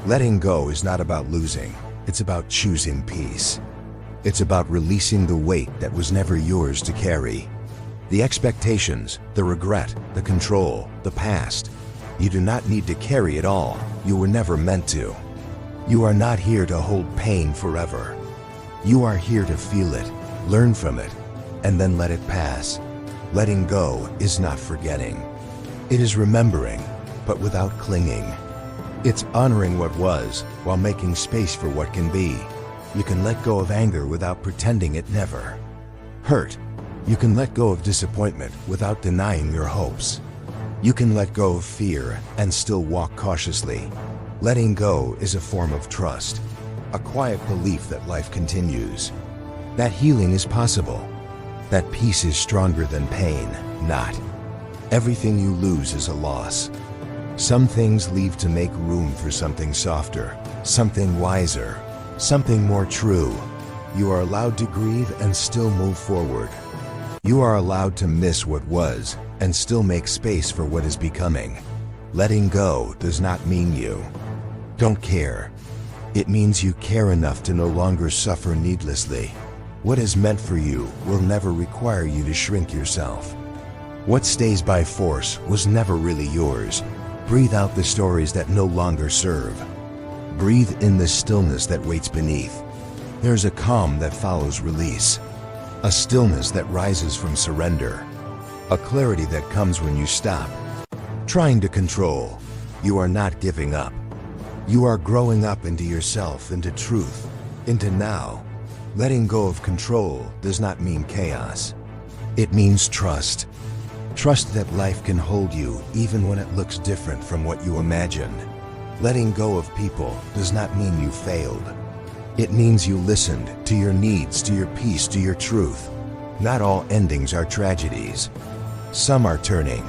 Letting go is not about losing, it's about choosing peace. It's about releasing the weight that was never yours to carry. The expectations, the regret, the control, the past. You do not need to carry it all. You were never meant to. You are not here to hold pain forever. You are here to feel it, learn from it, and then let it pass. Letting go is not forgetting. It is remembering, but without clinging. It's honoring what was while making space for what can be. You can let go of anger without pretending it never hurt. You can let go of disappointment without denying your hopes. You can let go of fear and still walk cautiously. Letting go is a form of trust, a quiet belief that life continues, that healing is possible, that peace is stronger than pain. Not everything you lose is a loss. Some things leave to make room for something softer, something wiser, something more true. You are allowed to grieve and still move forward. You are allowed to miss what was and still make space for what is becoming. Letting go does not mean you don't care. It means you care enough to no longer suffer needlessly. What is meant for you will never require you to shrink yourself. What stays by force was never really yours. Breathe out the stories that no longer serve. Breathe in the stillness that waits beneath. There's a calm that follows release, a stillness that rises from surrender, a clarity that comes when you stop trying to control. You are not giving up. You are growing up into yourself, into truth, into now. Letting go of control does not mean chaos. It means trust. Trust that life can hold you even when it looks different from what you imagined. Letting go of people does not mean you failed. It means you listened to your needs, to your peace, to your truth. Not all endings are tragedies. Some are turning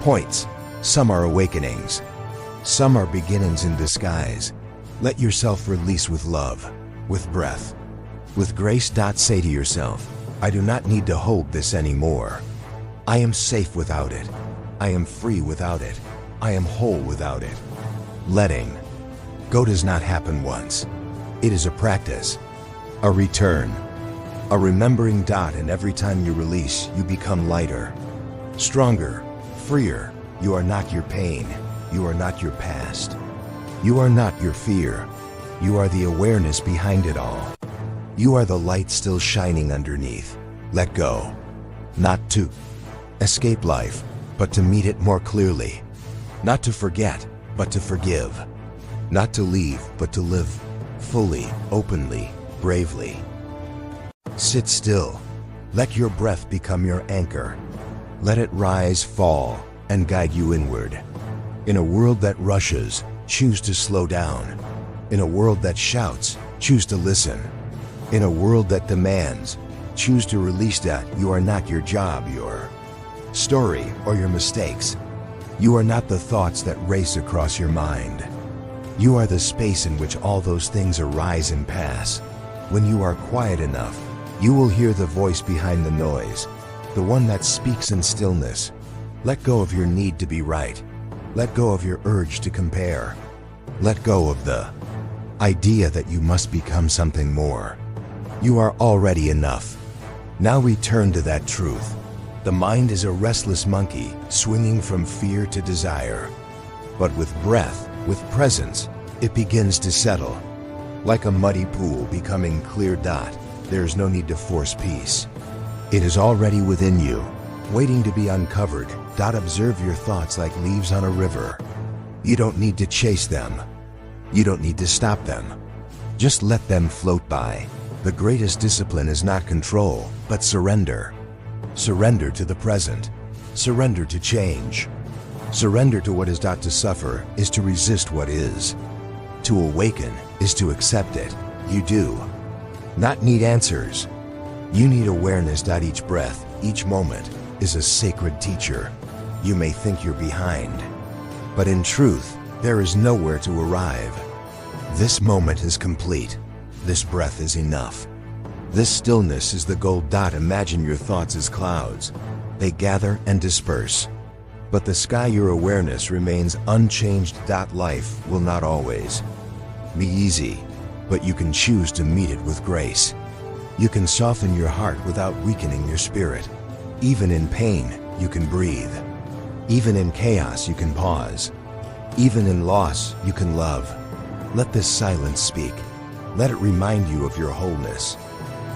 points. Some are awakenings. Some are beginnings in disguise. Let yourself release with love, with breath, with grace. Say to yourself, I do not need to hold this anymore. I am safe without it. I am free without it. I am whole without it. Letting go does not happen once. It is a practice, a return, a remembering. And every time you release, you become lighter, stronger, freer. You are not your pain. You are not your past. You are not your fear. You are the awareness behind it all. You are the light still shining underneath. Let go. Not to escape life, but to meet it more clearly. Not to forget, but to forgive. Not to leave, but to live fully, openly, bravely. Sit still. Let your breath become your anchor. Let it rise, fall, and guide you inward. In a world that rushes, choose to slow down. In a world that shouts, choose to listen. In a world that demands, choose to release. That you are not your job, your story, or your mistakes. You are not the thoughts that race across your mind. You are the space in which all those things arise and pass. When you are quiet enough, you will hear the voice behind the noise, the one that speaks in stillness. Let go of your need to be right. Let go of your urge to compare. Let go of the idea that you must become something more. You are already enough. Now return to that truth. The mind is a restless monkey, swinging from fear to desire. But with breath, with presence, it begins to settle. Like a muddy pool becoming clear. There is no need to force peace. It is already within you, waiting to be uncovered. Observe your thoughts like leaves on a river. You don't need to chase them. You don't need to stop them. Just let them float by. The greatest discipline is not control, but surrender. Surrender to the present. Surrender to change. Surrender to what is not to suffer is to resist what is. To awaken is to accept it. You do not need answers. You need awareness. Each breath, each moment is a sacred teacher. You may think you're behind, but in truth, there is nowhere to arrive. This moment is complete. This breath is enough. This stillness is the goal. Imagine your thoughts as clouds. They gather and disperse. But the sky your awareness remains unchanged. Life will not always be easy, but you can choose to meet it with grace. You can soften your heart without weakening your spirit. Even in pain, you can breathe. Even in chaos, you can pause. Even in loss, you can love. Let this silence speak. Let it remind you of your wholeness.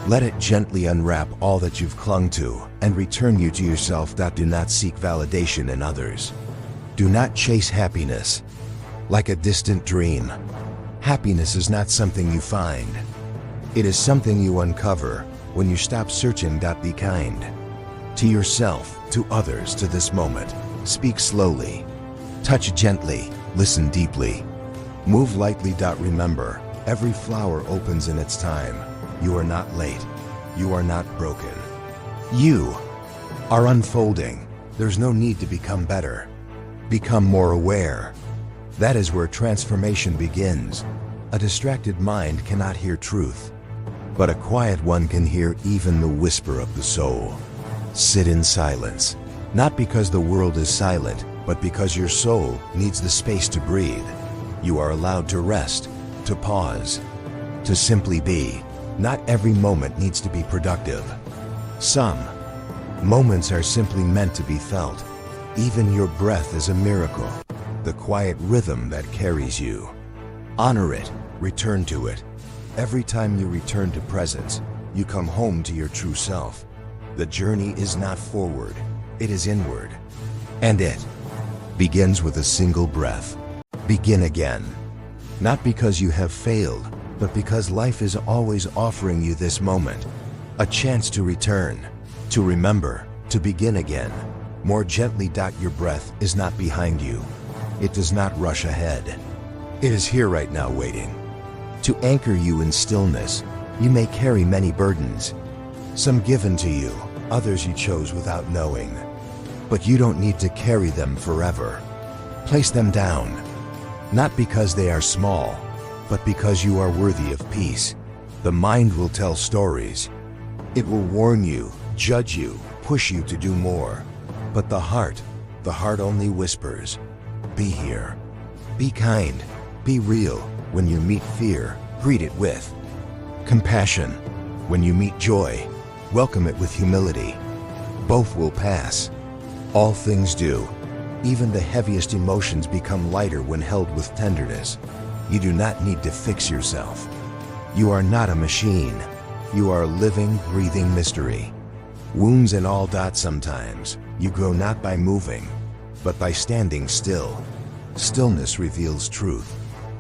Let it gently unwrap all that you've clung to and return you to yourself. Do not seek validation in others. Do not chase happiness like a distant dream. Happiness is not something you find. It is something you uncover when you stop searching. Be kind to yourself, to others, to this moment. Speak slowly. Touch gently. Listen deeply. Move lightly. Remember, every flower opens in its time. You are not late. You are not broken. You are unfolding. There's no need to become better. Become more aware. That is where transformation begins. A distracted mind cannot hear truth, but a quiet one can hear even the whisper of the soul. Sit in silence, not because the world is silent, but because your soul needs the space to breathe. You are allowed to rest, to pause, to simply be. Not every moment needs to be productive. Some moments are simply meant to be felt. Even your breath is a miracle, the quiet rhythm that carries you. Honor it, return to it. Every time you return to presence, you come home to your true self. The journey is not forward, it is inward. And it begins with a single breath. Begin again. Not because you have failed, but because life is always offering you this moment. A chance to return, to remember, to begin again. More gently. Your breath is not behind you. It does not rush ahead. It is here right now, waiting to anchor you in stillness. You may carry many burdens, some given to you, others you chose without knowing. But you don't need to carry them forever. Place them down, not because they are small, but because you are worthy of peace. The mind will tell stories. It will warn you, judge you, push you to do more. But the heart only whispers, be here. Be kind, be real. When you meet fear, greet it with compassion. When you meet joy, welcome it with humility. Both will pass. All things do. Even the heaviest emotions become lighter when held with tenderness. You do not need to fix yourself. You are not a machine. You are a living, breathing mystery. Wounds and all. Sometimes you grow not by moving, but by standing still. Stillness reveals truth.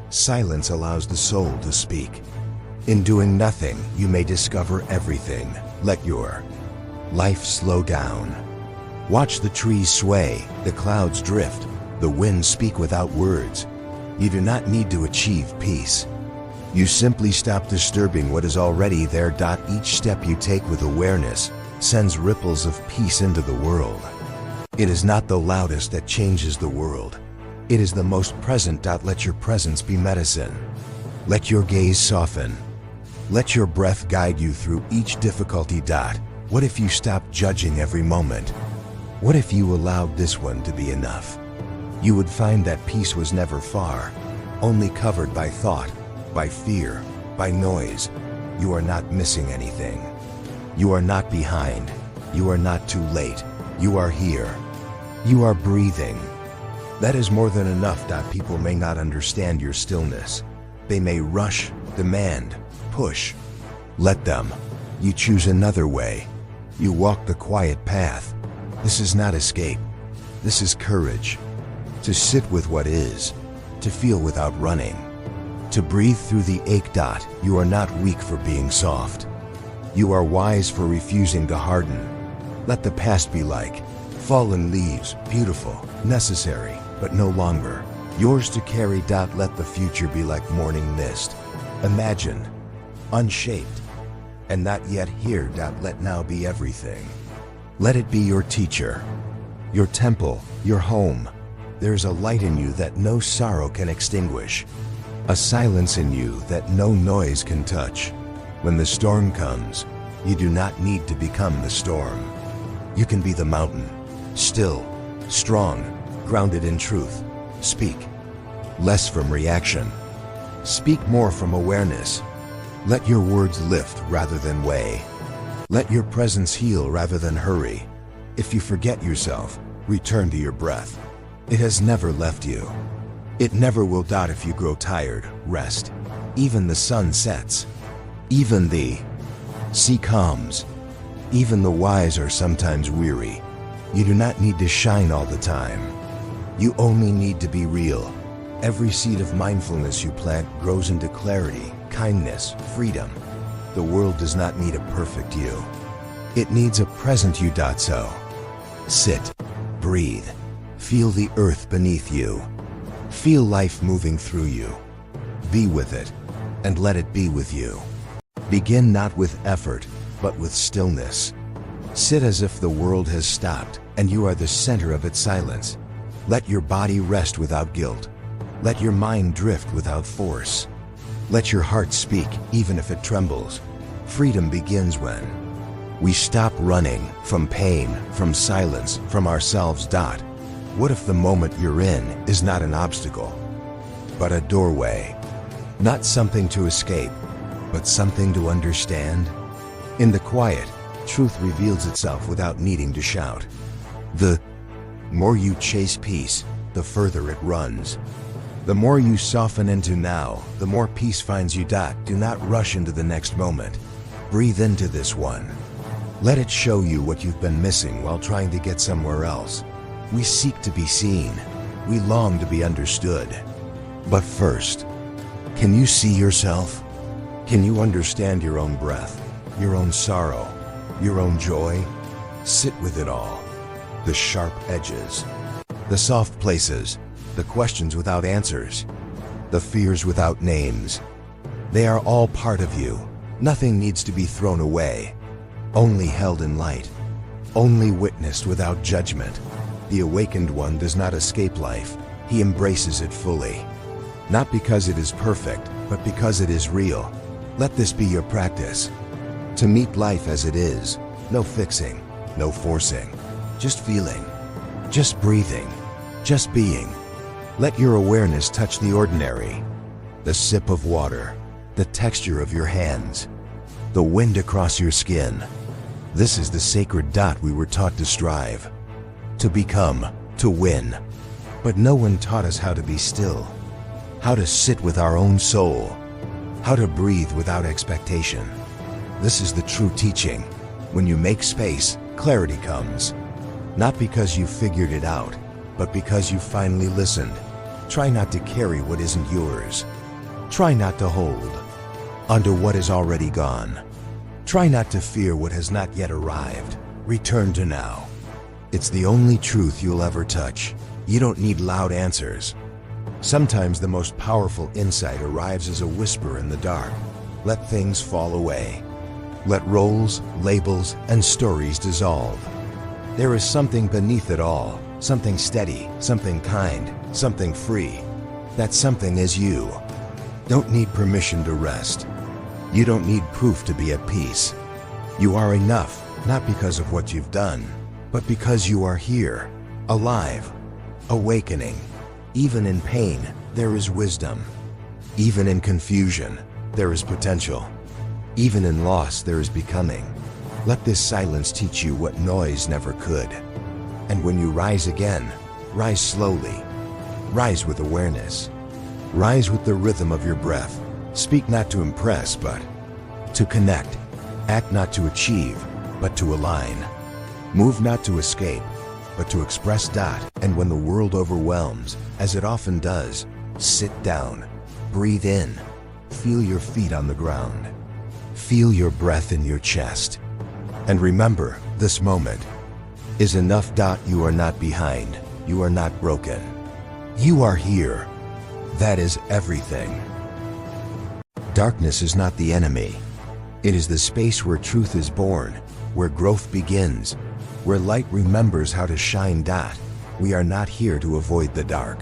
Silence allows the soul to speak. In doing nothing, you may discover everything. Let your life slow down. Watch the trees sway, the clouds drift, the wind speak without words. You do not need to achieve peace. You simply stop disturbing what is already there. Each step you take with awareness sends ripples of peace into the world. It is not the loudest that changes the world. It is the most present. Let your presence be medicine. Let your gaze soften. Let your breath guide you through each difficulty. What if you stopped judging every moment? What if you allowed this one to be enough? You would find that peace was never far, only covered by thought, by fear, by noise. You are not missing anything. You are not behind. You are not too late. You are here. You are breathing. That is more than enough. People may not understand your stillness. They may rush, demand, push. Let them. You choose another way. You walk the quiet path. This is not escape. This is courage. To sit with what is. To feel without running. To breathe through the ache. You are not weak for being soft. You are wise for refusing to harden. Let the past be like fallen leaves, beautiful, necessary, but no longer yours to carry. Let the future be like morning mist, imagined, unshaped, and not yet here. Let now be everything. Let it be your teacher, your temple, your home. There's a light in you that no sorrow can extinguish, a silence in you that no noise can touch. When the storm comes, you do not need to become the storm. You can be the mountain, still, strong, grounded in truth. Speak. Less from reaction. Speak more from awareness. Let your words lift rather than weigh. Let your presence heal rather than hurry. If you forget yourself, return to your breath. It has never left you. It never will. If you grow tired, rest. Even the sun sets. Even the sea calms. Even the wise are sometimes weary. You do not need to shine all the time. You only need to be real. Every seed of mindfulness you plant grows into clarity, kindness, freedom. The world does not need a perfect you. It needs a present you. So, sit, breathe, feel the earth beneath you. Feel life moving through you. Be with it, and let it be with you. Begin not with effort, but with stillness. Sit as if the world has stopped, and you are the center of its silence. Let your body rest without guilt. Let your mind drift without force. Let your heart speak, even if it trembles. Freedom begins when we stop running from pain, from silence, from ourselves. What if the moment you're in is not an obstacle, but a doorway? Not something to escape, but something to understand? In the quiet, truth reveals itself without needing to shout. The more you chase peace, the further it runs. The more you soften into now, the more peace finds you. Do not rush into the next moment. Breathe into this one. Let it show you what you've been missing while trying to get somewhere else. We seek to be seen. We long to be understood. But first, can you see yourself? Can you understand your own breath, your own sorrow, your own joy? Sit with it all. The sharp edges, the soft places, the questions without answers, the fears without names. They are all part of you. Nothing needs to be thrown away, only held in light, only witnessed without judgment. The awakened one does not escape life. He embraces it fully. Not because it is perfect, but because it is real. Let this be your practice. To meet life as it is. No fixing, no forcing. Just feeling, just breathing, just being. Let your awareness touch the ordinary. The sip of water, the texture of your hands, the wind across your skin. This is the sacred dot we were taught to strive, to become, to win. But no one taught us how to be still, how to sit with our own soul, how to breathe without expectation. This is the true teaching. When you make space, clarity comes. Not because you figured it out, but because you finally listened. Try not to carry what isn't yours. Try not to hold onto what is already gone. Try not to fear what has not yet arrived. Return to now. It's the only truth you'll ever touch. You don't need loud answers. Sometimes the most powerful insight arrives as a whisper in the dark. Let things fall away. Let roles, labels, and stories dissolve. There is something beneath it all, something steady, something kind, something free. That something is you. Don't need permission to rest. You don't need proof to be at peace. You are enough, not because of what you've done, but because you are here, alive, awakening. Even in pain, there is wisdom. Even in confusion, there is potential. Even in loss, there is becoming. Let this silence teach you what noise never could. And when you rise again, rise slowly. Rise with awareness. Rise with the rhythm of your breath. Speak not to impress, but to connect. Act not to achieve, but to align. Move not to escape, but to express. And when the world overwhelms, as it often does, sit down, breathe in, feel your feet on the ground. Feel your breath in your chest. And remember, this moment is enough. You are not behind. You are not broken. You are here. That is everything. Darkness is not the enemy. It is the space where truth is born, where growth begins, where light remembers how to shine. We are not here to avoid the dark.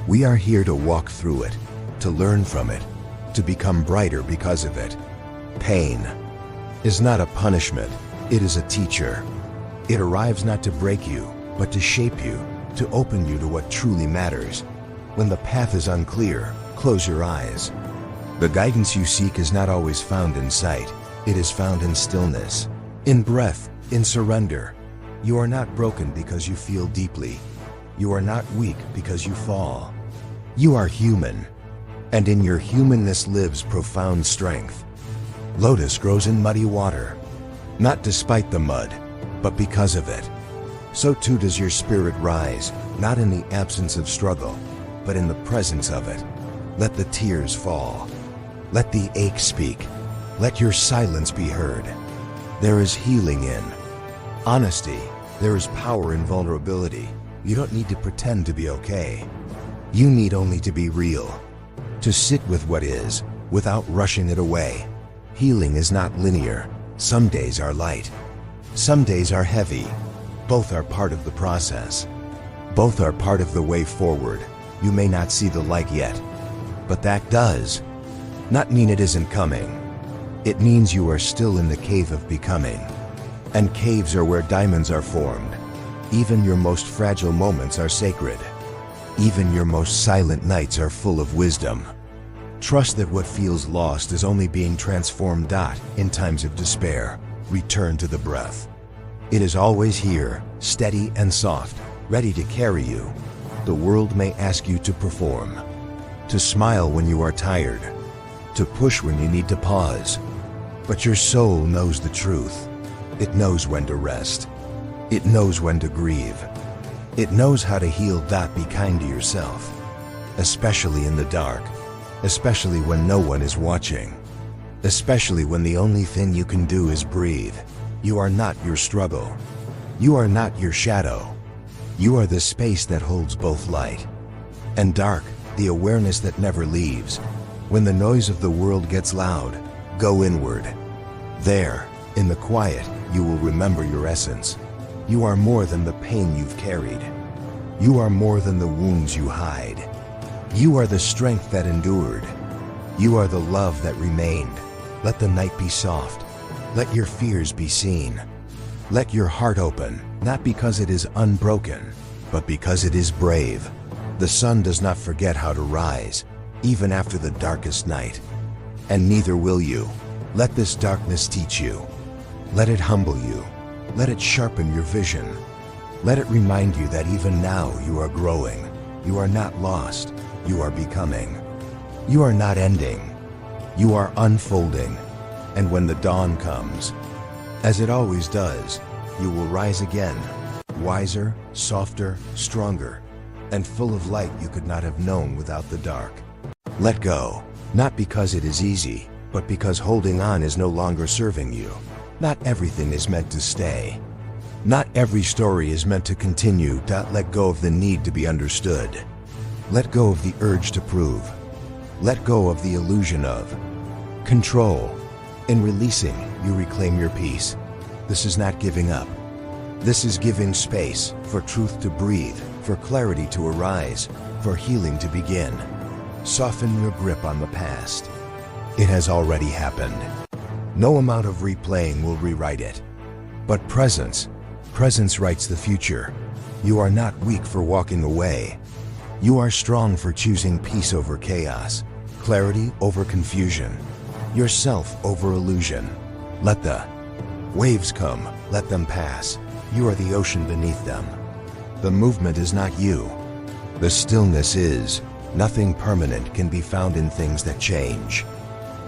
We are here to walk through it, to learn from it, to become brighter because of it. Pain is not a punishment, it is a teacher. It arrives not to break you, but to shape you, to open you to what truly matters. When the path is unclear, close your eyes. The guidance you seek is not always found in sight. It is found in stillness, in breath, in surrender. You are not broken because you feel deeply. You are not weak because you fall. You are human, and in your humanness lives profound strength. Lotus grows in muddy water, not despite the mud, but because of it. So too does your spirit rise, not in the absence of struggle, but in the presence of it. Let the tears fall. Let the ache speak. Let your silence be heard. There is healing in honesty. There is power in vulnerability. You don't need to pretend to be okay. You need only to be real, to sit with what is, without rushing it away. Healing is not linear. Some days are light. Some days are heavy. Both are part of the process. Both are part of the way forward. You may not see the light yet, but that does not mean it isn't coming. It means you are still in the cave of becoming. And caves are where diamonds are formed. Even your most fragile moments are sacred. Even your most silent nights are full of wisdom. Trust that what feels lost is only being transformed. In times of despair, return to the breath. It is always here, steady and soft, ready to carry you. The world may ask you to perform, to smile when you are tired, to push when you need to pause. But your soul knows the truth. It knows when to rest. It knows when to grieve. It knows how to heal. Be kind to yourself, especially in the dark, especially when no one is watching, especially when the only thing you can do is breathe. You are not your struggle. You are not your shadow. You are the space that holds both light and dark, the awareness that never leaves. When the noise of the world gets loud, go inward. There, in the quiet, you will remember your essence. You are more than the pain you've carried. You are more than the wounds you hide. You are the strength that endured. You are the love that remained. Let the night be soft. Let your fears be seen. Let your heart open, not because it is unbroken, but because it is brave. The sun does not forget how to rise, even after the darkest night. And neither will you. Let this darkness teach you. Let it humble you. Let it sharpen your vision. Let it remind you that even now you are growing. You are not lost. You are becoming. You are not ending. You are unfolding. And when the dawn comes, as it always does, you will rise again, wiser, softer, stronger, and full of light you could not have known without the dark. Let go, not because it is easy, but because holding on is no longer serving you. Not everything is meant to stay. Not every story is meant to continue. Let go of the need to be understood. Let go of the urge to prove. Let go of the illusion of control. In releasing, you reclaim your peace. This is not giving up. This is giving space for truth to breathe, for clarity to arise, for healing to begin. Soften your grip on the past. It has already happened. No amount of replaying will rewrite it. But presence writes the future. You are not weak for walking away. You are strong for choosing peace over chaos, clarity over confusion, yourself over illusion. Let the waves come, let them pass. You are the ocean beneath them. The movement is not you. The stillness is. Nothing permanent can be found in things that change.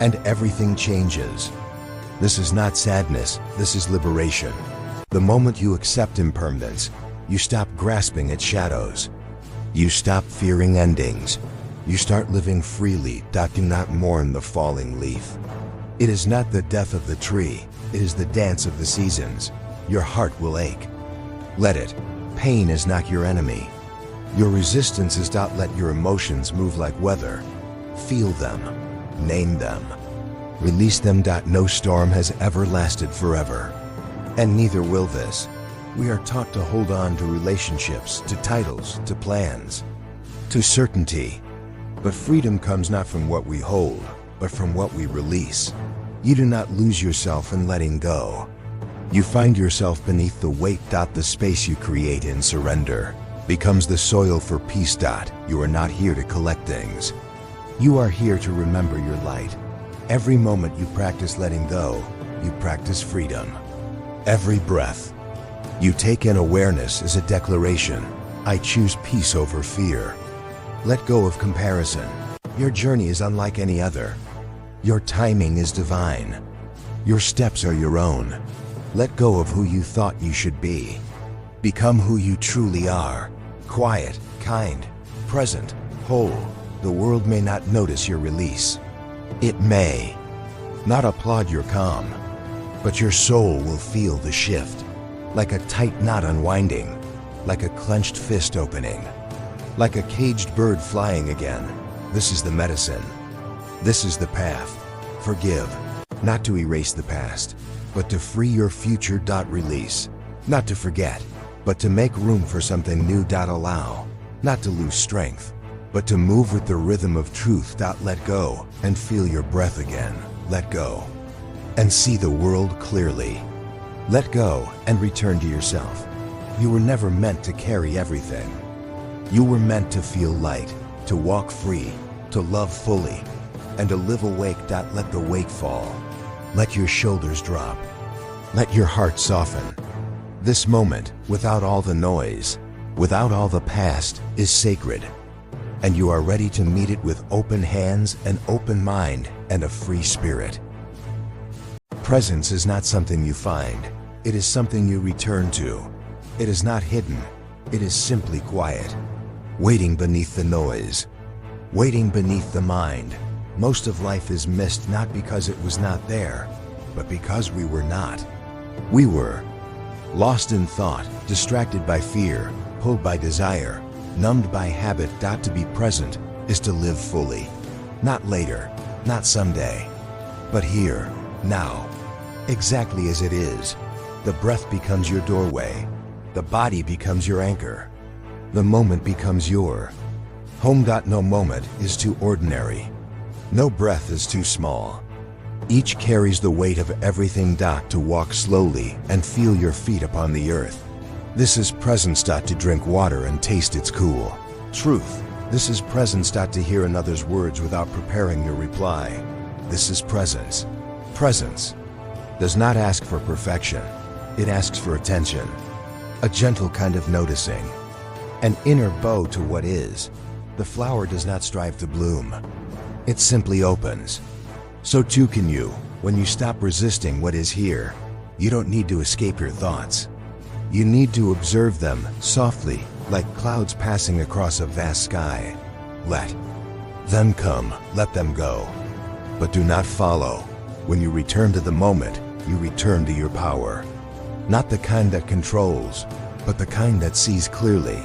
And everything changes. This is not sadness, this is liberation. The moment you accept impermanence, you stop grasping at shadows. You stop fearing endings. You start living freely. Do not mourn the falling leaf. It is not the death of the tree, it is the dance of the seasons. Your heart will ache. Let it. Pain is not your enemy. Your resistance is. Let your emotions move like weather. Feel them. Name them. Release them. No storm has ever lasted forever. And neither will this. We are taught to hold on to relationships, to titles, to plans, to certainty. But freedom comes not from what we hold, but from what we release. You do not lose yourself in letting go. You find yourself beneath the weight. The space you create in surrender. becomes the soil for peace. You are not here to collect things. You are here to remember your light. Every moment you practice letting go, you practice freedom. Every breath you take in awareness is a declaration. I choose peace over fear. Let go of comparison. Your journey is unlike any other. Your timing is divine. Your steps are your own. Let go of who you thought you should be. Become who you truly are. Quiet, kind, present, whole. The world may not notice your release. It may not applaud your calm, but your soul will feel the shift. Like a tight knot unwinding, like a clenched fist opening, like a caged bird flying again. This is the medicine. This is the path. Forgive, not to erase the past, but to free your future. Release, not to forget, but to make room for something new. Allow, not to lose strength, but to move with the rhythm of truth. Let go and feel your breath again. Let go and see the world clearly. Let go and return to yourself. You were never meant to carry everything. You were meant to feel light, to walk free, to love fully, and to live awake. Let the weight fall. Let your shoulders drop. Let your heart soften. This moment, without all the noise, without all the past, is sacred. And you are ready to meet it with open hands, an open mind, and a free spirit. Presence is not something you find. It is something you return to. It is not hidden. It is simply quiet, waiting beneath the noise, waiting beneath the mind. Most of life is missed not because it was not there, but because we were not. We were lost in thought, distracted by fear, pulled by desire, numbed by habit. To be present is to live fully. Not later, not someday, but here, now, exactly as it is. The breath becomes your doorway. The body becomes your anchor. The moment becomes your home. No moment is too ordinary. No breath is too small. Each carries the weight of everything. To walk slowly and feel your feet upon the earth. This is presence. To drink water and taste its cool truth. This is presence. To hear another's words without preparing your reply. This is presence. Presence does not ask for perfection. It asks for attention. A gentle kind of noticing. An inner bow to what is. The flower does not strive to bloom. It simply opens. So too can you, when you stop resisting what is here. You don't need to escape your thoughts. You need to observe them softly, like clouds passing across a vast sky. Let them come, let them go. But do not follow. When you return to the moment, you return to your power. Not the kind that controls, but the kind that sees clearly.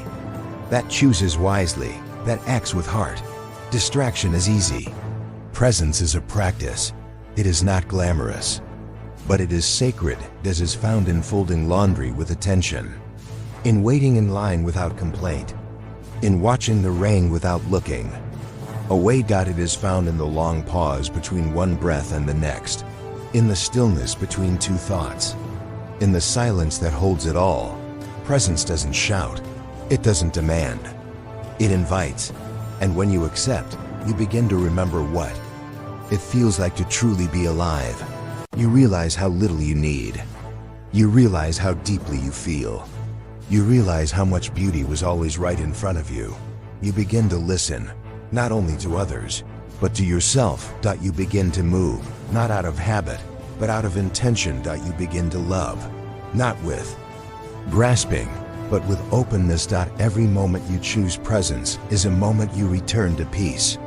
That chooses wisely, that acts with heart. Distraction is easy. Presence is a practice. It is not glamorous, but it is sacred. This is found in folding laundry with attention, in waiting in line without complaint, in watching the rain without looking away. It is found in the long pause between one breath and the next, in the stillness between two thoughts, in the silence that holds it all. Presence doesn't shout. It doesn't demand. It invites. And when you accept, you begin to remember what it feels like to truly be alive. You realize how little you need. You realize how deeply you feel. You realize how much beauty was always right in front of you. You begin to listen, not only to others, but to yourself. You begin to move, not out of habit, but out of intention. You begin to love, not with grasping, but with openness. Every moment you choose presence is a moment you return to peace,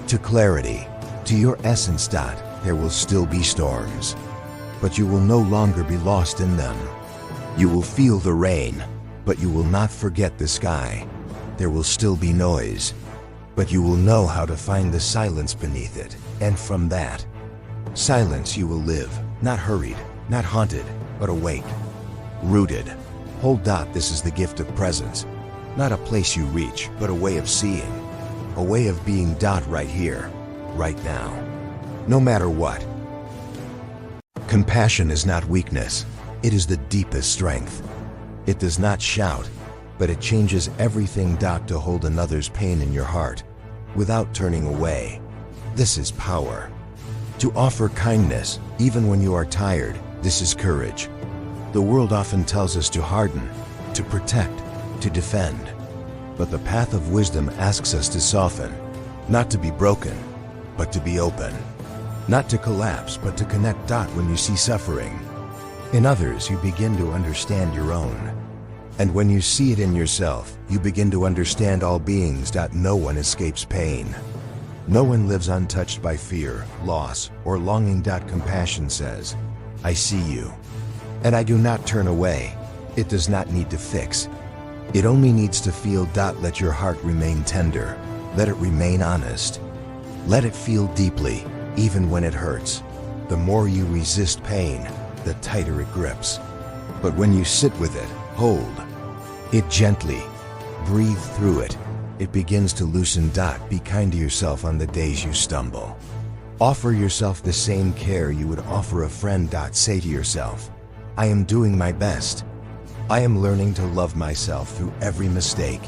to clarity, to your essence. There will still be storms, but you will no longer be lost in them. You will feel the rain, but you will not forget the sky. There will still be noise, but you will know how to find the silence beneath it. And from that silence you will live, not hurried, not haunted, but awake, rooted. Hold. This is the gift of presence. Not a place you reach, but a way of seeing, a way of being. Right here, right now, no matter what. Compassion is not weakness. It is the deepest strength. It does not shout. but it changes everything. To hold another's pain in your heart without turning away. This is power. To offer kindness, even when you are tired, this is courage. The world often tells us to harden, to protect, to defend. But the path of wisdom asks us to soften, not to be broken, but to be open. Not to collapse, but to connect. When you see suffering in others, you begin to understand your own. And when you see it in yourself, you begin to understand all beings. No one escapes pain. No one lives untouched by fear, loss, or longing. Compassion says, I see you, and I do not turn away. It does not need to fix. It only needs to feel. Let your heart remain tender. Let it remain honest. Let it feel deeply, even when it hurts. The more you resist pain, the tighter it grips. But when you sit with it, hold it gently, breathe through it, it begins to loosen. Be kind to yourself on the days you stumble. Offer yourself the same care you would offer a friend. Say to yourself, I am doing my best. I am learning to love myself through every mistake.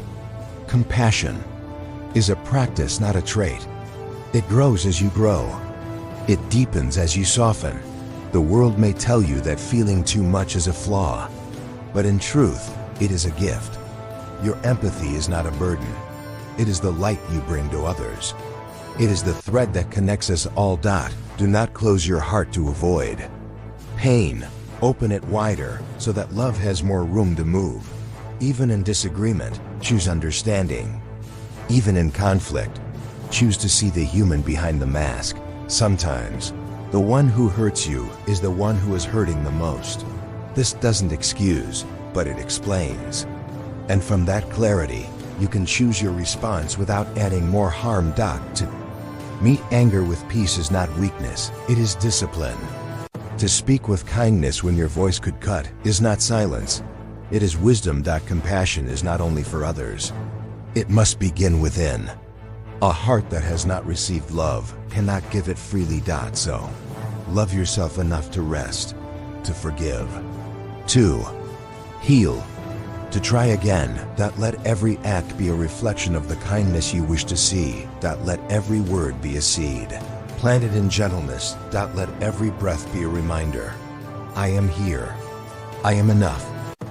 Compassion is a practice, not a trait. It grows as you grow. It deepens as you soften. The world may tell you that feeling too much is a flaw, but in truth, it is a gift. Your empathy is not a burden. It is the light you bring to others. It is the thread that connects us all. Do not close your heart to avoid pain. Open it wider so that love has more room to move. Even in disagreement, choose understanding. Even in conflict, choose to see the human behind the mask. Sometimes, the one who hurts you is the one who is hurting the most. This doesn't excuse, but it explains. And from that clarity, you can choose your response without adding more harm. To meet anger with peace is not weakness, it is discipline. To speak with kindness when your voice could cut is not silence, it is wisdom. Compassion is not only for others, it must begin within. A heart that has not received love cannot give it freely. So, love yourself enough to rest, to forgive, to heal, to try again. Let every act be a reflection of the kindness you wish to see. Let every word be a seed planted in gentleness. Let every breath be a reminder. I am here. I am enough.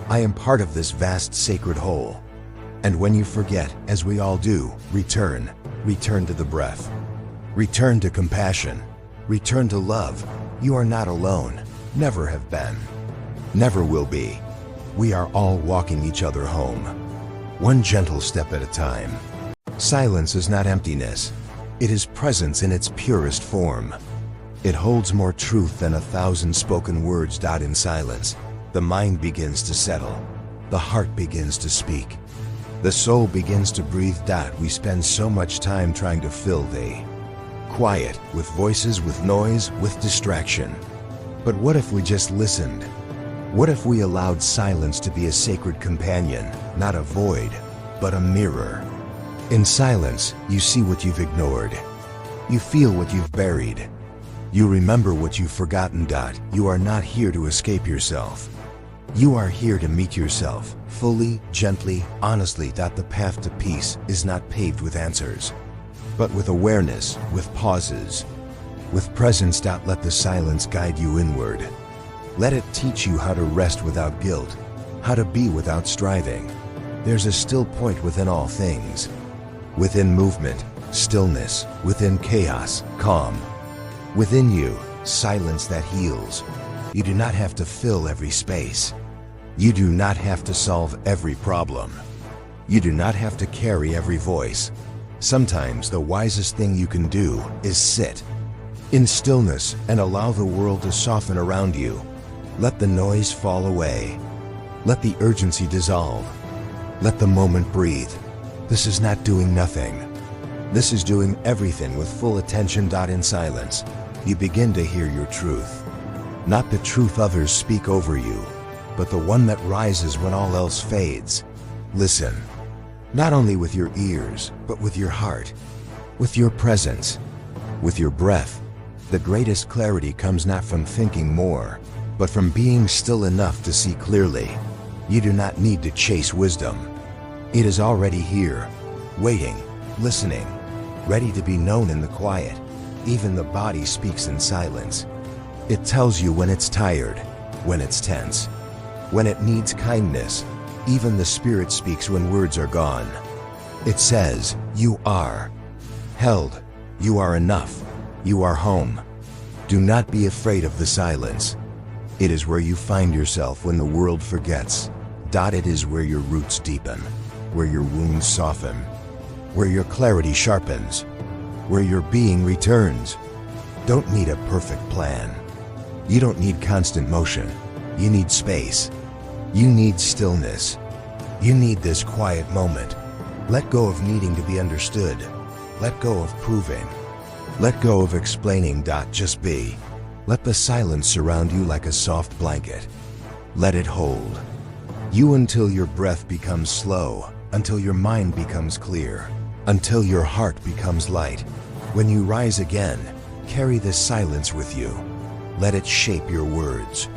I am part of this vast sacred whole. And when you forget, as we all do, return to the breath. Return to compassion. Return to love. You are not alone. Never have been. Never will be. We are all walking each other home, one gentle step at a time. Silence is not emptiness. It is presence in its purest form. It holds more truth than 1,000 spoken words. In silence, the mind begins to settle. The heart begins to speak. The soul begins to breathe. We spend so much time trying to fill the quiet with voices, with noise, with distraction. But what if we just listened? What if we allowed silence to be a sacred companion, not a void, but a mirror? In silence, you see what you've ignored. You feel what you've buried. You remember what you've forgotten. You are not here to escape yourself. You are here to meet yourself, fully, gently, honestly. The path to peace is not paved with answers, but with awareness, with pauses, with presence. Let the silence guide you inward. Let it teach you how to rest without guilt, how to be without striving. There's a still point within all things. Within movement, stillness. Within chaos, calm. Within you, silence that heals. You do not have to fill every space. You do not have to solve every problem. You do not have to carry every voice. Sometimes the wisest thing you can do is sit in stillness and allow the world to soften around you. Let the noise fall away. Let the urgency dissolve. Let the moment breathe. This is not doing nothing. This is doing everything with full attention. In silence, you begin to hear your truth. Not the truth others speak over you, but the one that rises when all else fades. Listen, not only with your ears, but with your heart, with your presence, with your breath. The greatest clarity comes not from thinking more, but from being still enough to see clearly. You do not need to chase wisdom. It is already here, waiting, listening, ready to be known in the quiet. Even the body speaks in silence. It tells you when it's tired, when it's tense, when it needs kindness. Even the spirit speaks when words are gone. It says, you are held, you are enough, you are home. Do not be afraid of the silence. It is where you find yourself when the world forgets. It is where your roots deepen, where your wounds soften, where your clarity sharpens, where your being returns. Don't need a perfect plan. You don't need constant motion. You need space. You need stillness. You need this quiet moment. Let go of needing to be understood. Let go of proving. Let go of explaining. Just be. Let the silence surround you like a soft blanket. Let it hold you until your breath becomes slow, until your mind becomes clear, until your heart becomes light. When you rise again, carry this silence with you. Let it shape your words.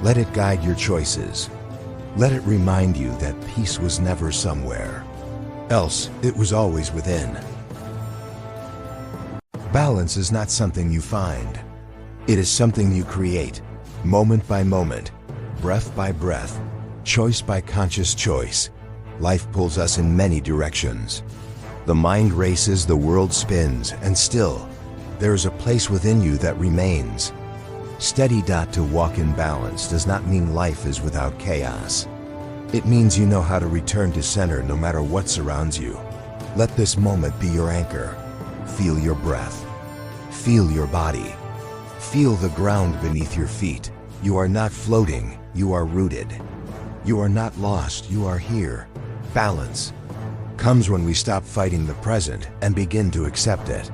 Let it guide your choices. Let it remind you that peace was never somewhere else, it was always within. Balance is not something you find. It is something you create, moment by moment, breath by breath, choice by conscious choice. Life pulls us in many directions. The mind races, the world spins, and still, there is a place within you that remains. Steady. To walk in balance does not mean life is without chaos. It means you know how to return to center no matter what surrounds you. Let this moment be your anchor. Feel your breath. Feel your body. Feel the ground beneath your feet. You are not floating, you are rooted. You are not lost, you are here. Balance comes when we stop fighting the present and begin to accept it.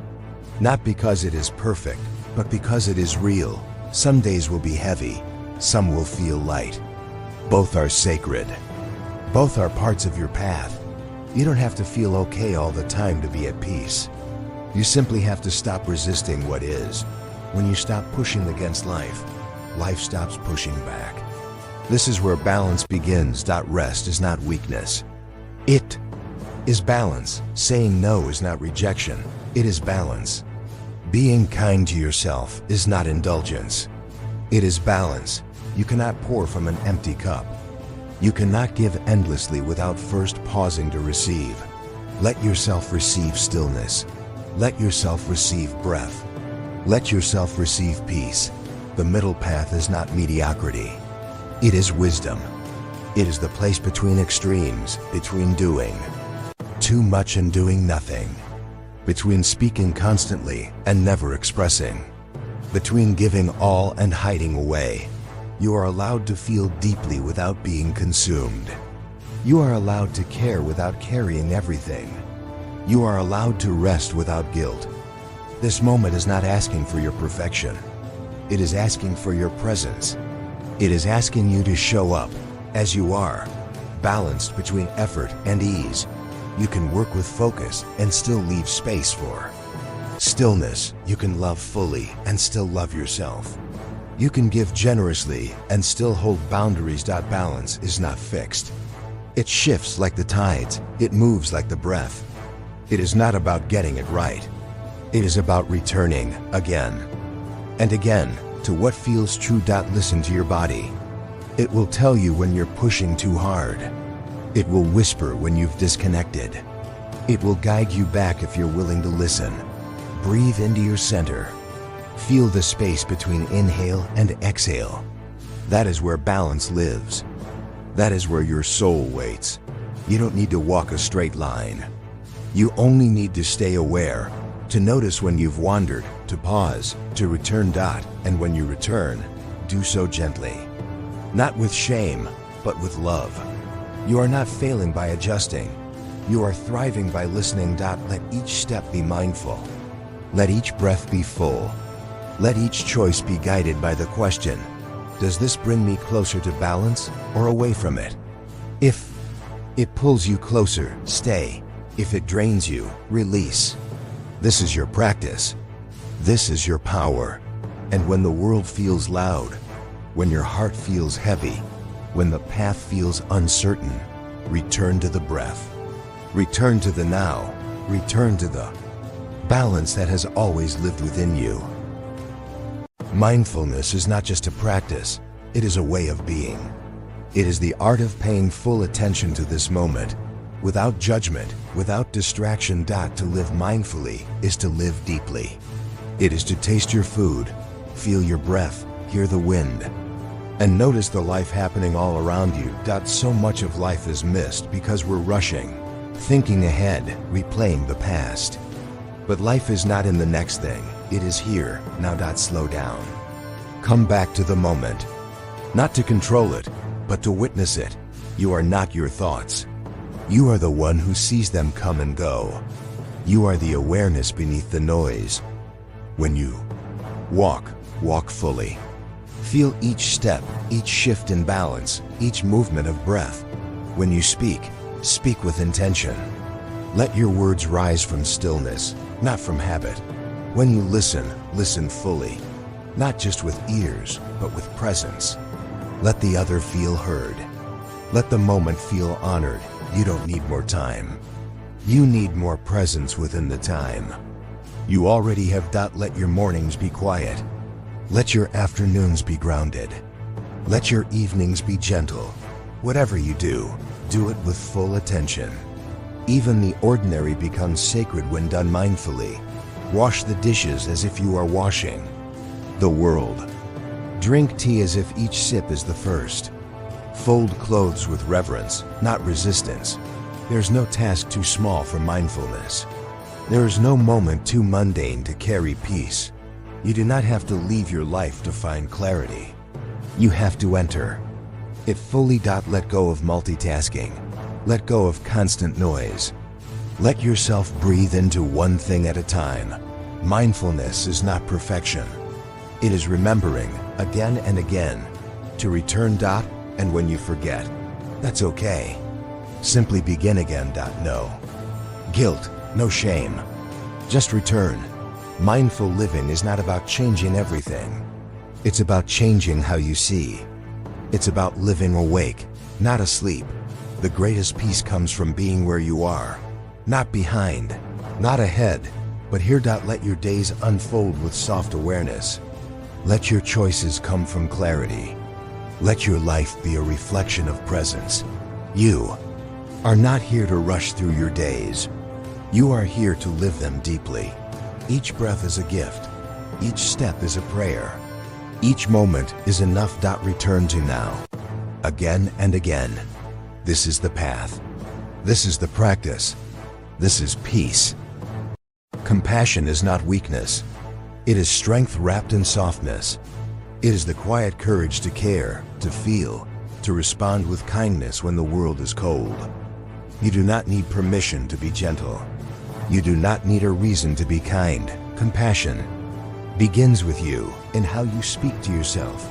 Not because it is perfect, but because it is real. Some days will be heavy, some will feel light. Both are sacred. Both are parts of your path. You don't have to feel okay all the time to be at peace. You simply have to stop resisting what is. When you stop pushing against life, life stops pushing back. This is where balance begins. Rest is not weakness. It is balance. Saying no is not rejection. It is balance. Being kind to yourself is not indulgence. It is balance. You cannot pour from an empty cup. You cannot give endlessly without first pausing to receive. Let yourself receive stillness. Let yourself receive breath. Let yourself receive peace. The middle path is not mediocrity. It is wisdom. It is the place between extremes, between doing too much and doing nothing, between speaking constantly and never expressing, between giving all and hiding away. You are allowed to feel deeply without being consumed. You are allowed to care without carrying everything. You are allowed to rest without guilt. This moment is not asking for your perfection. It is asking for your presence. It is asking you to show up as you are, balanced between effort and ease. You can work with focus and still leave space for stillness. You can love fully and still love yourself. You can give generously and still hold boundaries. Balance is not fixed. It shifts like the tides. It moves like the breath. It is not about getting it right. It is about returning again and again to what feels true. Listen to your body. It will tell you when you're pushing too hard. It will whisper when you've disconnected. It will guide you back if you're willing to listen. Breathe into your center. Feel the space between inhale and exhale. That is where balance lives. That is where your soul waits. You don't need to walk a straight line. You only need to stay aware, to notice when you've wandered, to pause, to return. And when you return, do so gently. Not with shame, but with love. You are not failing by adjusting. You are thriving by listening. Let each step be mindful. Let each breath be full. Let each choice be guided by the question, does this bring me closer to balance or away from it? If it pulls you closer, stay. If it drains you, release. This is your practice. This is your power. And when the world feels loud, when your heart feels heavy, when the path feels uncertain, Return to the breath. Return to the now. Return to the balance that has always lived within you. Mindfulness is not just a practice, it is a way of being. It is the art of paying full attention to this moment, without judgment, without distraction. To live mindfully is to live deeply. It is to taste your food, feel your breath, hear the wind, and notice the life happening all around you. So much of life is missed because we're rushing, thinking ahead, replaying the past. But life is not in the next thing, it is here, now. Slow down. Come back to the moment. Not to control it, but to witness it. You are not your thoughts. You are the one who sees them come and go. You are the awareness beneath the noise. When you walk, walk fully. Feel each step, each shift in balance, each movement of breath. When you speak, speak with intention. Let your words rise from stillness, not from habit. When you listen, listen fully. Not just with ears, but with presence. Let the other feel heard. Let the moment feel honored. You don't need more time. You need more presence within the time. You already have. Let your mornings be quiet. Let your afternoons be grounded. Let your evenings be gentle. Whatever you do, do it with full attention. Even the ordinary becomes sacred when done mindfully. Wash the dishes as if you are washing the world. Drink tea as if each sip is the first. Fold clothes with reverence, not resistance. There's no task too small for mindfulness. There is no moment too mundane to carry peace. You do not have to leave your life to find clarity. You have to enter it fully. Let go of multitasking. Let go of constant noise. Let yourself breathe into one thing at a time. Mindfulness is not perfection. It is remembering again and again to return. And when you forget, that's okay. Simply begin again. No guilt, no shame. Just return. Mindful living is not about changing everything. It's about changing how you see. It's about living awake, not asleep. The greatest peace comes from being where you are. Not behind, not ahead, but here. Let your days unfold with soft awareness. Let your choices come from clarity. Let your life be a reflection of presence. You are not here to rush through your days. You are here to live them deeply. Each breath is a gift. Each step is a prayer. Each moment is enough. Return to now. Again and again. This is the path. This is the practice. This is peace. Compassion is not weakness. It is strength wrapped in softness. It is the quiet courage to care, to feel, to respond with kindness when the world is cold. You do not need permission to be gentle. You do not need a reason to be kind. Compassion begins with you, in how you speak to yourself,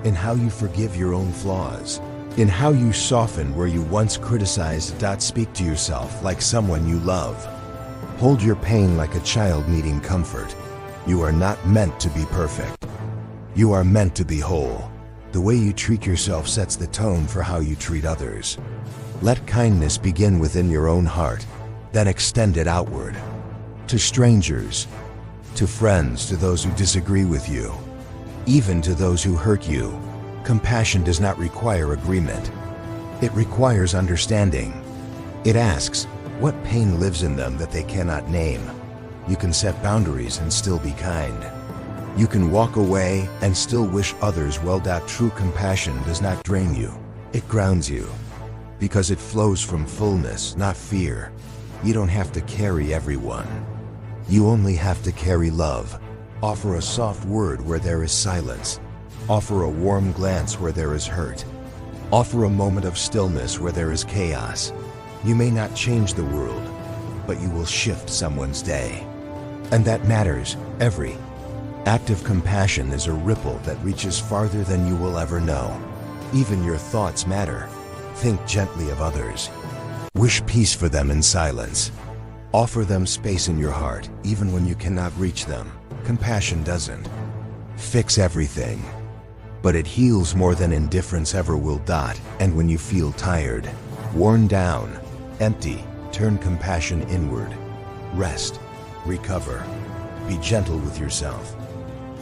in how you forgive your own flaws, in how you soften where you once criticized. Speak to yourself like someone you love. Hold your pain like a child needing comfort. You are not meant to be perfect. You are meant to be whole. The way you treat yourself sets the tone for how you treat others. Let kindness begin within your own heart, then extend it outward. To strangers, to friends, to those who disagree with you, even to those who hurt you. Compassion does not require agreement. It requires understanding. It asks, what pain lives in them that they cannot name? You can set boundaries and still be kind. You can walk away and still wish others well. True compassion does not drain you. It grounds you. Because it flows from fullness, not fear. You don't have to carry everyone. You only have to carry love. Offer a soft word where there is silence. Offer a warm glance where there is hurt. Offer a moment of stillness where there is chaos. You may not change the world, but you will shift someone's day. And that matters. Every act of compassion is a ripple that reaches farther than you will ever know. Even your thoughts matter. Think gently of others. Wish peace for them in silence. Offer them space in your heart, even when you cannot reach them. Compassion doesn't fix everything, but it heals more than indifference ever will. And when you feel tired, Worn down, empty, turn compassion inward. Rest, recover, be gentle with yourself.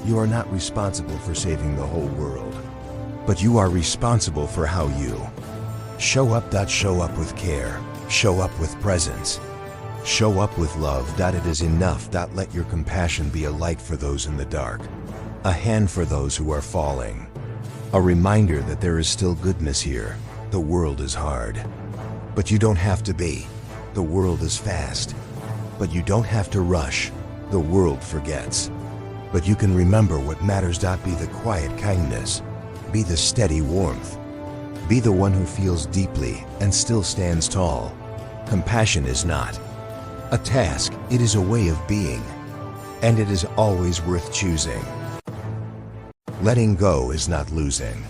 You are not responsible for saving the whole world, but you are responsible for how you show up. Show up with care, show up with presence, show up with love. It is enough. Let your compassion be a light for those in the dark, a hand for those who are falling, a reminder that there is still goodness here. The world is hard, but you don't have to be. The world is fast, but you don't have to rush. The world forgets, but you can remember what matters. Be the quiet kindness, be the steady warmth, be the one who feels deeply and still stands tall. Compassion is not a task, it is a way of being, and it is always worth choosing. Letting go is not losing.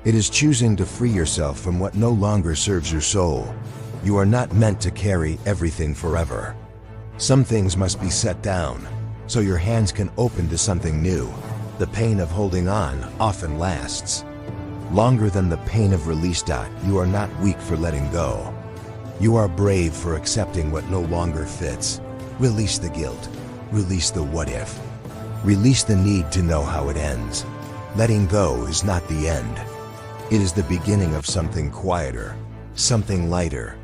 It is choosing to free yourself from what no longer serves your soul. You are not meant to carry everything forever. Some things must be set down, so your hands can open to something new. The pain of holding on often lasts longer than the pain of release. You are not weak for letting go. You are brave for accepting what no longer fits. Release the guilt. Release the what if. Release the need to know how it ends. Letting go is not the end. It is the beginning of something quieter, something lighter.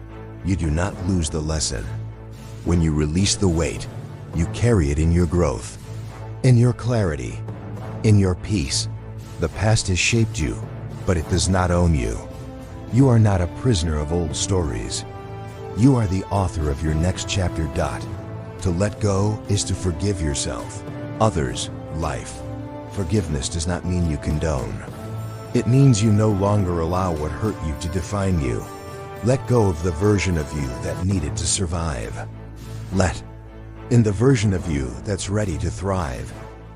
You do not lose the lesson. When you release the weight, you carry it in your growth, in your clarity, in your peace. The past has shaped you, but it does not own you. You are not a prisoner of old stories. You are the author of your next chapter. To let go is to forgive yourself, others, life. Forgiveness does not mean you condone. It means you no longer allow what hurt you to define you. Let go of the version of you that needed to survive. Let in the version of you that's ready to thrive.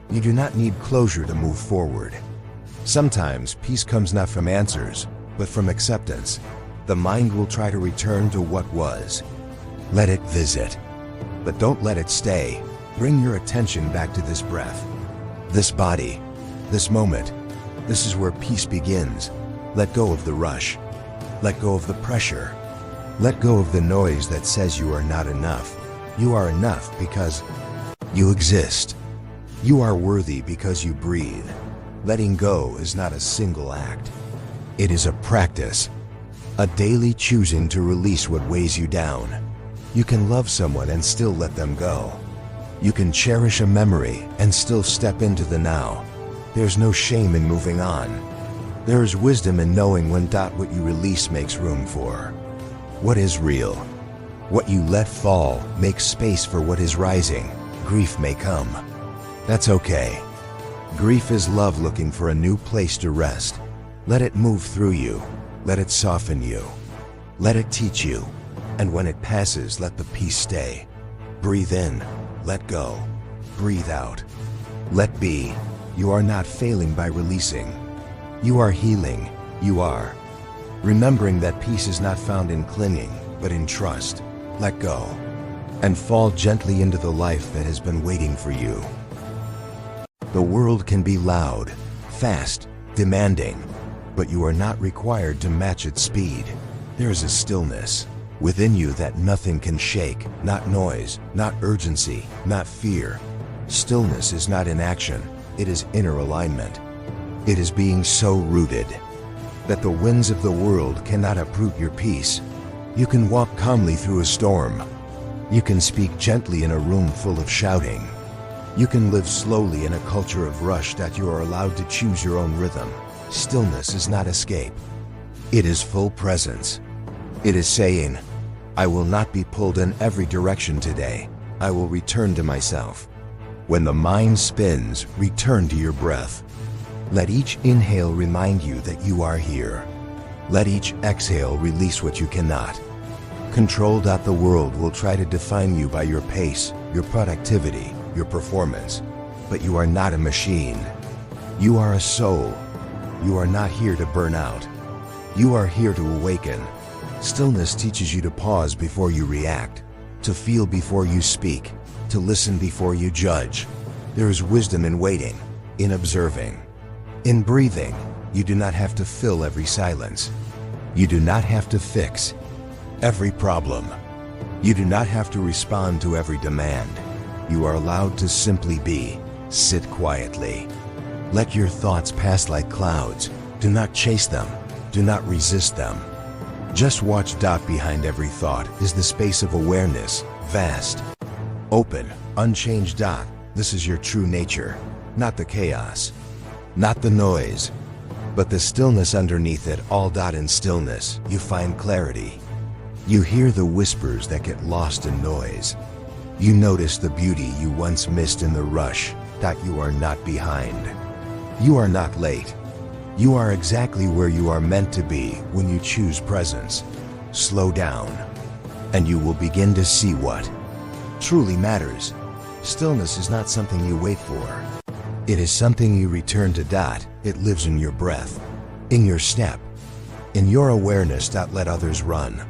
You do not need closure to move forward. Sometimes peace comes not from answers, but from acceptance. The mind will try to return to what was. Let it visit, but don't let it stay. Bring your attention back to this breath, this body, this moment. This is where peace begins. Let go of the rush. Let go of the pressure. Let go of the noise that says you are not enough. You are enough because you exist. You are worthy because you breathe. Letting go is not a single act. It is a practice, a daily choosing to release what weighs you down. You can love someone and still let them go. You can cherish a memory and still step into the now. There's no shame in moving on. There is wisdom in knowing when what you release makes room for what is real. What you let fall makes space for what is rising. Grief may come. That's okay. Grief is love looking for a new place to rest. Let it move through you. Let it soften you. Let it teach you. And when it passes, let the peace stay. Breathe in. Let go. Breathe out. Let be. You are not failing by releasing. You are healing. You are remembering that peace is not found in clinging, but in trust. Let go and fall gently into the life that has been waiting for you. The world can be loud, fast, demanding, but you are not required to match its speed. There is a stillness within you that nothing can shake, not noise, not urgency, not fear. Stillness is not inaction, it is inner alignment. It is being so rooted that the winds of the world cannot uproot your peace. You can walk calmly through a storm. You can speak gently in a room full of shouting. You can live slowly in a culture of rush. That you are allowed to choose your own rhythm. Stillness is not escape. It is full presence. It is saying, I will not be pulled in every direction today. I will return to myself. When the mind spins, return to your breath. Let each inhale remind you that you are here. Let each exhale release what you cannot control. The world will try to define you by your pace, your productivity, your performance, but you are not a machine. You are a soul. You are not here to burn out. You are here to awaken. Stillness teaches you to pause before you react, to feel before you speak, to listen before you judge. There is wisdom in waiting, in observing, in breathing. You do not have to fill every silence. You do not have to fix every problem. You do not have to respond to every demand. You are allowed to simply be. Sit quietly. Let your thoughts pass like clouds. Do not chase them. Do not resist them. Just watch. Behind every thought is the space of awareness, vast, open, unchanged. This is your true nature, not the chaos, not the noise, but the stillness underneath it all. In stillness, you find clarity. You hear the whispers that get lost in noise. You notice the beauty you once missed in the rush. You are not behind. You are not late. You are exactly where you are meant to be when you choose presence. Slow down, and you will begin to see what truly matters. Stillness is not something you wait for. It is something you return to. It lives in your breath, in your step, in your awareness. Let others run.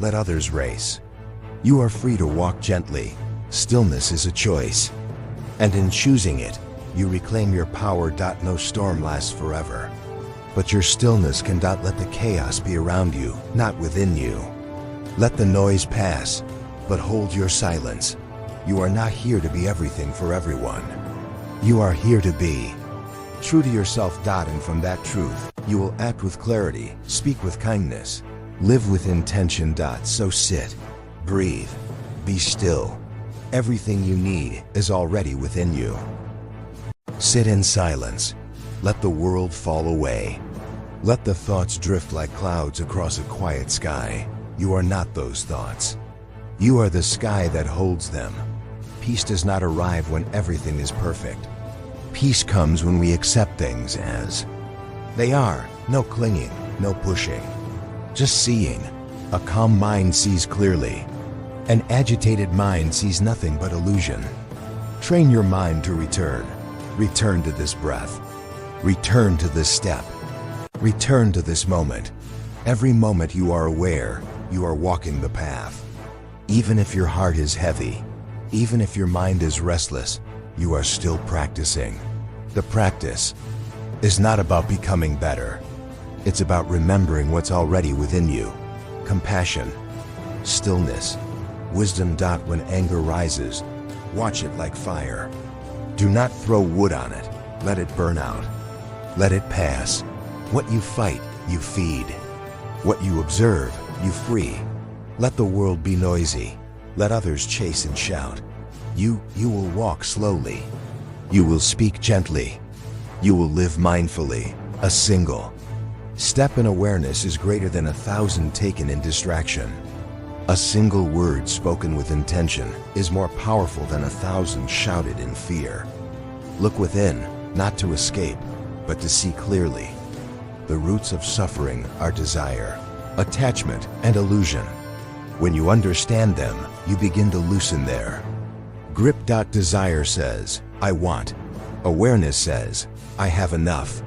Let others race. You are free to walk gently. Stillness is a choice. And in choosing it, you reclaim your power. No storm lasts forever. But your stillness can. Let the chaos be around you, not within you. Let the noise pass, but hold your silence. You are not here to be everything for everyone. You are here to be true to yourself. And from that truth, you will act with clarity, speak with kindness, live with intention. So sit, breathe, be still. Everything you need is already within you. Sit in silence. Let the world fall away. Let the thoughts drift like clouds across a quiet sky. You are not those thoughts. You are the sky that holds them. Peace does not arrive when everything is perfect. Peace comes when we accept things as they are. No clinging, no pushing. Just seeing. A calm mind sees clearly. An agitated mind sees nothing but illusion. Train your mind to return. Return to this breath. Return to this step. Return to this moment. Every moment you are aware, you are walking the path. Even if your heart is heavy, even if your mind is restless, you are still practicing. The practice is not about becoming better. It's about remembering what's already within you. Compassion, stillness, wisdom. When anger rises, watch it like fire. Do not throw wood on it. Let it burn out. Let it pass. What you fight, you feed. What you observe, you free. Let the world be noisy. Let others chase and shout. You will walk slowly. You will speak gently. You will live mindfully. A single step in awareness is greater than 1,000 taken in distraction. A single word spoken with intention is more powerful than 1,000 shouted in fear. Look within, not to escape, but to see clearly. The roots of suffering are desire, attachment, and illusion. When you understand them, you begin to loosen their grip. Desire says, I want. Awareness says, I have enough.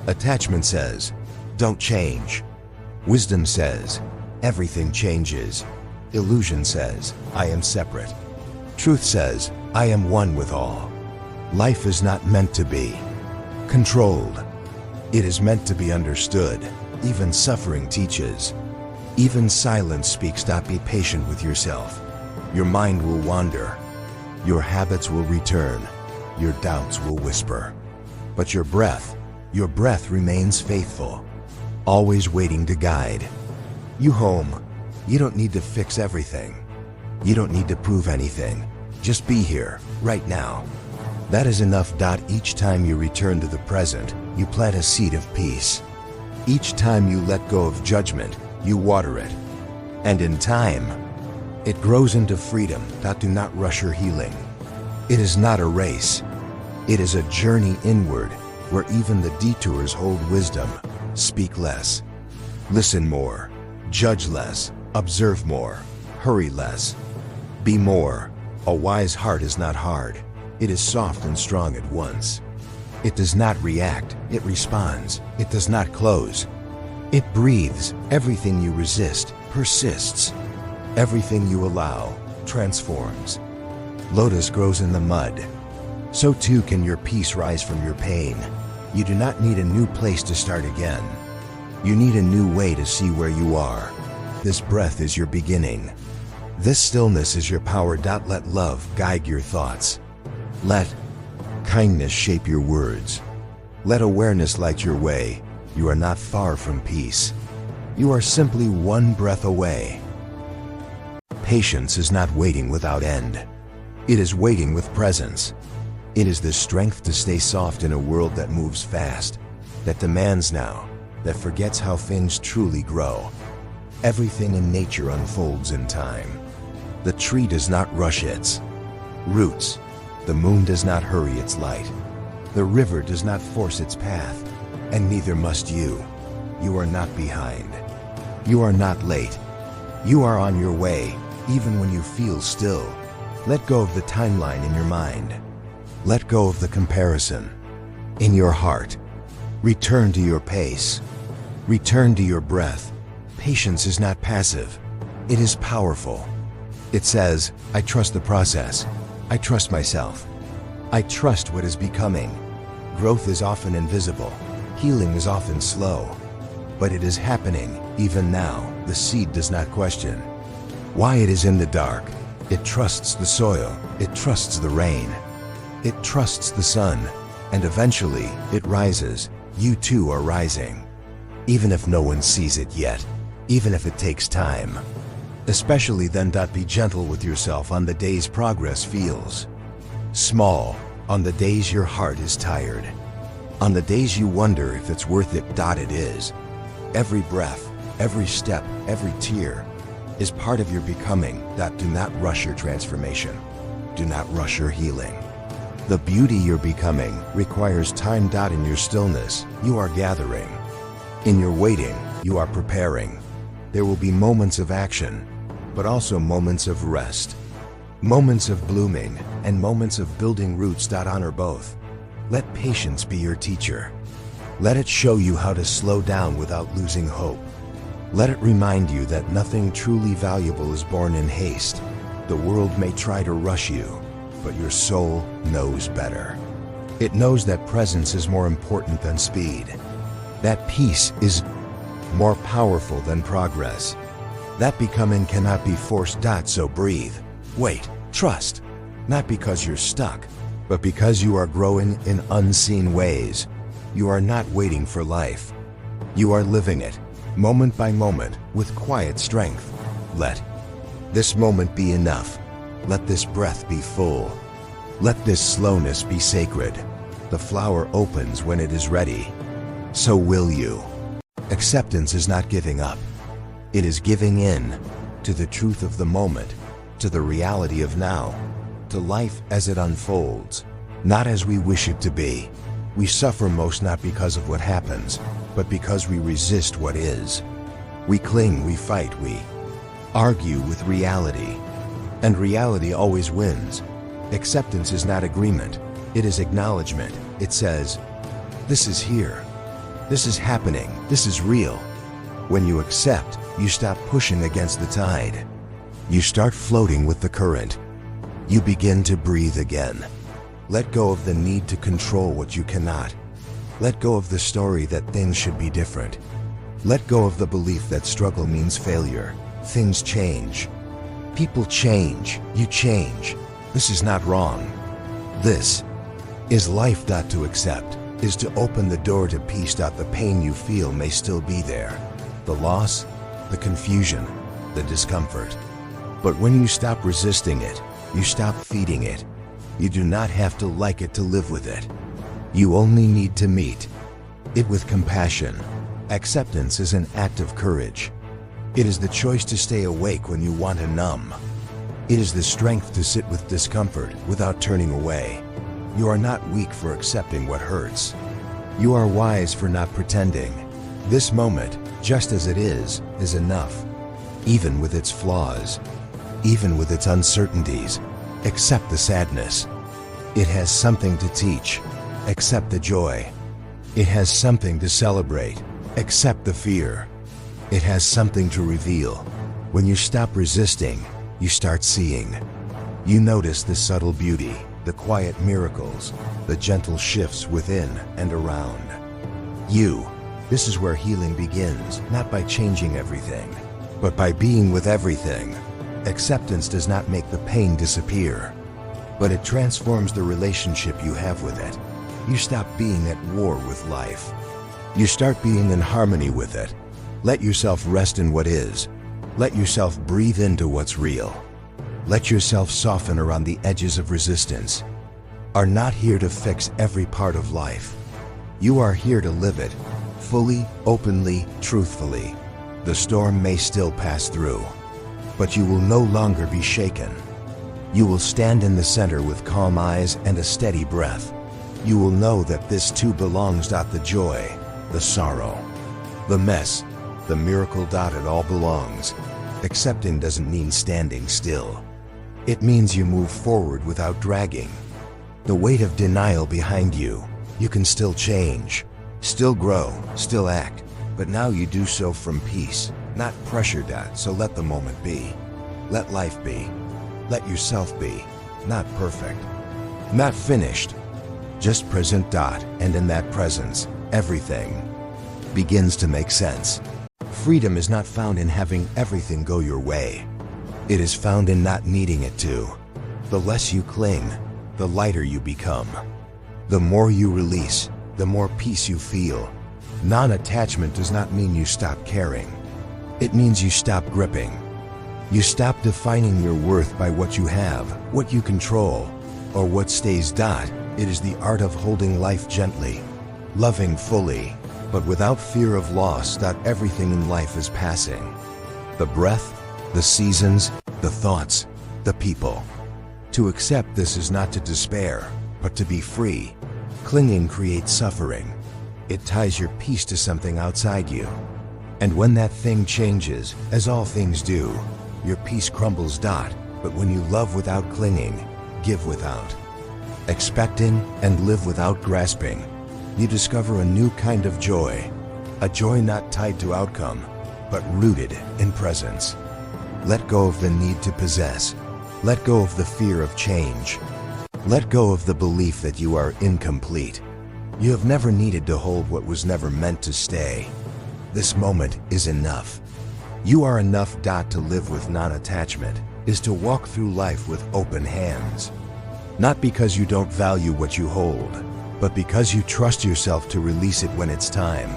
Attachment says, don't change. Wisdom says, everything changes. Illusion says, I am separate. Truth says, I am one with all. Life is not meant to be controlled. It is meant to be understood. Even suffering teaches. Even silence speaks. Be patient with yourself. Your mind will wander. Your habits will return. Your doubts will whisper. But your breath remains faithful, always waiting to guide you home. You don't need to fix everything. You don't need to prove anything. Just be here, right now. That is enough. Each time you return to the present, you plant a seed of peace. Each time you let go of judgment, you water it. And in time, it grows into freedom. Do not rush your healing. It is not a race. It is a journey inward, where even the detours hold wisdom. Speak less. Listen more. Judge less. Observe more. Hurry less. Be more. A wise heart is not hard. It is soft and strong at once. It does not react. It responds. It does not close. It breathes. Everything you resist persists. Everything you allow transforms. Lotus grows in the mud. So too can your peace rise from your pain. You do not need a new place to start again. You need a new way to see where you are. This breath is your beginning. This stillness is your power. Let love guide your thoughts. Let kindness shape your words. Let awareness light your way. You are not far from peace. You are simply one breath away. Patience is not waiting without end. It is waiting with presence. It is the strength to stay soft in a world that moves fast, that demands now, that forgets how things truly grow. Everything in nature unfolds in time. The tree does not rush its roots. The moon does not hurry its light. The river does not force its path, and neither must you. You are not behind. You are not late. You are on your way, even when you feel still. Let go of the timeline in your mind. Let go of the comparison in your heart. Return to your pace. Return to your breath. Patience is not passive. It is powerful. It says, I trust the process. I trust myself. I trust what is becoming. Growth is often invisible. Healing is often slow. But it is happening, even now. The seed does not question why it is in the dark. It trusts the soil. It trusts the rain. It trusts the sun. And eventually, it rises. You too are rising. Even if no one sees it yet. Even if it takes time. Especially then. Be gentle with yourself on the days progress feels small, on the days your heart is tired, on the days you wonder if it's worth it. It is. Every breath, every step, every tear is part of your becoming. Do not rush your transformation. Do not rush your healing. The beauty you're becoming requires time. In your stillness, you are gathering. In your waiting, you are preparing. There will be moments of action, but also moments of rest, moments of blooming, and moments of building roots. Honor both. Let patience be your teacher. Let it show you how to slow down without losing hope. Let it remind you that nothing truly valuable is born in haste. The world may try to rush you, but your soul knows better. It knows that presence is more important than speed. That peace is more powerful than progress. That becoming cannot be forced. So breathe, wait, trust, not because you're stuck, but because you are growing in unseen ways. You are not waiting for life. You are living it, moment by moment, with quiet strength. Let this moment be enough. Let this breath be full. Let this slowness be sacred. The flower opens when it is ready. So will you. Acceptance is not giving up. It is giving in to the truth of the moment, to the reality of now, to life as it unfolds, not as we wish it to be. We suffer most not because of what happens, but because we resist what is. We cling, we fight, we argue with reality. And reality always wins. Acceptance is not agreement, it is acknowledgement. It says, this is here. This is happening. This is real. When you accept, you stop pushing against the tide. You start floating with the current. You begin to breathe again. Let go of the need to control what you cannot. Let go of the story that things should be different. Let go of the belief that struggle means failure. Things change. People change. You change. This is not wrong. This is life. To accept is to open the door to peace. The pain you feel may still be there. The loss, the confusion, the discomfort. But when you stop resisting it, you stop feeding it. You do not have to like it to live with it. You only need to meet it with compassion. Acceptance is an act of courage. It is the choice to stay awake when you want to numb. It is the strength to sit with discomfort without turning away. You are not weak for accepting what hurts. You are wise for not pretending. This moment, just as it is enough. Even with its flaws, even with its uncertainties, accept the sadness. It has something to teach. Accept the joy. It has something to celebrate. Accept the fear. It has something to reveal. When you stop resisting, you start seeing. You notice the subtle beauty, the quiet miracles, the gentle shifts within and around. This is where healing begins, not by changing everything, but by being with everything. Acceptance does not make the pain disappear, but it transforms the relationship you have with it. You stop being at war with life. You start being in harmony with it. Let yourself rest in what is. Let yourself breathe into what's real. Let yourself soften around the edges of resistance. Are not here to fix every part of life. You are here to live it, fully, openly, truthfully. The storm may still pass through, but you will no longer be shaken. You will stand in the center with calm eyes and a steady breath. You will know that this too belongs. The joy, the sorrow, the mess, the miracle. It all belongs. Accepting doesn't mean standing still. It means you move forward without dragging the weight of denial behind you. You can still change, still grow, still act, but now you do so from peace, not pressure. So let the moment be. Let life be. Let yourself be. Not perfect, not finished, just present. And in that presence, everything begins to make sense. Freedom is not found in having everything go your way. It is found in not needing it to. The less you cling, the lighter you become. The more you release, the more peace you feel. Non-attachment does not mean you stop caring. It means you stop gripping. You stop defining your worth by what you have, what you control, or what stays. It is the art of holding life gently, loving fully, but without fear of loss. Everything in life is passing. The breath, the seasons, the thoughts, the people. To accept this is not to despair, but to be free. Clinging creates suffering. It ties your peace to something outside you. And when that thing changes, as all things do, your peace crumbles. But when you love without clinging, give without expecting, and live without grasping, you discover a new kind of joy. A joy not tied to outcome, but rooted in presence. Let go of the need to possess. Let go of the fear of change. Let go of the belief that you are incomplete. You have never needed to hold what was never meant to stay. This moment is enough. You are enough. To live with non-attachment is to walk through life with open hands. Not because you don't value what you hold, but because you trust yourself to release it when it's time.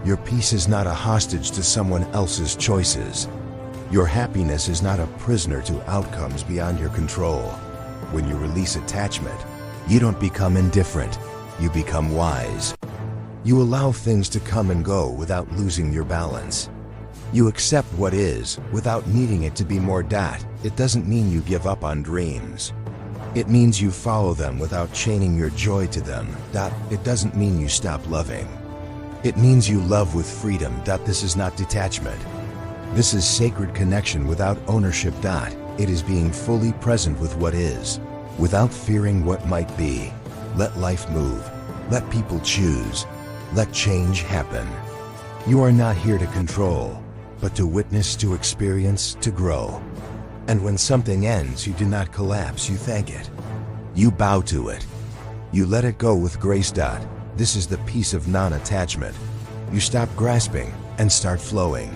Your peace is not a hostage to someone else's choices. Your happiness is not a prisoner to outcomes beyond your control. When you release attachment, you don't become indifferent, you become wise. You allow things to come and go without losing your balance. You accept what is without needing it to be more. It doesn't mean you give up on dreams. It means you follow them without chaining your joy to them. It doesn't mean you stop loving. It means you love with freedom. This is not detachment. This is sacred connection without ownership. It is being fully present with what is, without fearing what might be. Let life move. Let people choose. Let change happen. You are not here to control, but to witness, to experience, to grow. And when something ends, you do not collapse, you thank it. You bow to it. You let it go with grace. This is the peace of non-attachment. You stop grasping and start flowing.